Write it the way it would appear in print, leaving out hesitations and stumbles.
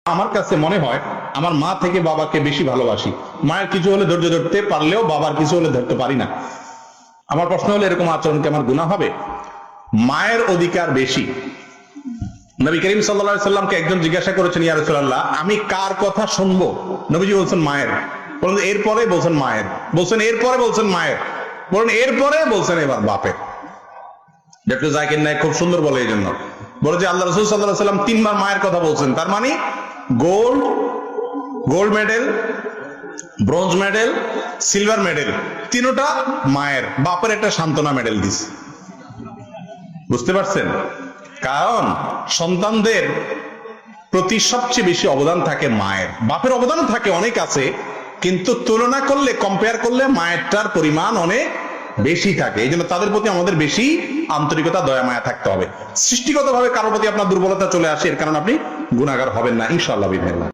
আমার কাছে মনে হয় আমার মা থেকে বাবাকে বেশি ভালোবাসি। মায়ের কিছু হলে ধৈর্য ধরতে পারলেও বাবার কিছু হলে ধরতে পারি না। আমার প্রশ্ন হলো, এরকম আচরণ কি আমার গুনাহ হবে? মায়ের অধিকার বেশি। নবী করিম সাল্লাল্লাহু আলাইহি সাল্লামকে একজন জিজ্ঞাসা করেছেন, ইয়া রাসূলুল্লাহ, আমি কার কথা শুনবো? নবীজি বলছেন মায়ের। বলেন এরপরে? বলছেন মায়ের। বলছেন এরপরে? বলছেন মায়ের। বলেন এরপরে? বলছেন এবার বাপের। ডক্টর জাকির নায়েক খুব সুন্দর বলে এই জন্য, বলে যে আল্লাহ রাসূল সাল্লাল্লাহু আলাইহি সাল্লাম 3 বার মায়ের কথা বলছেন, তার মানে gold medal, bronze medal, silver medal, তিনটা মায়ের। বাপের একটা সান্ত্বনা মেডেল দিছে। বুঝতে পারছেন? কারণ সন্তানদের প্রতি সবচেয়ে বেশি অবদান থাকে মায়ের। বাপের অবদান থাকে, অনেক আছে, কিন্তু তুলনা করলে, কম্পেয়ার করলে মায়েরটার পরিমাণ অনেক বেশি থাকে। এই জন্য তাদের প্রতি আমাদের বেশি আন্তরিকতা, দয়া মায়া থাকতে হবে। সৃষ্টিগতভাবে কারোর প্রতি আপনার দুর্বলতা চলে আসে, এর কারণে আপনি গুনাহগার হবেন না ইনশাআল্লাহ বিসমিল্লাহ।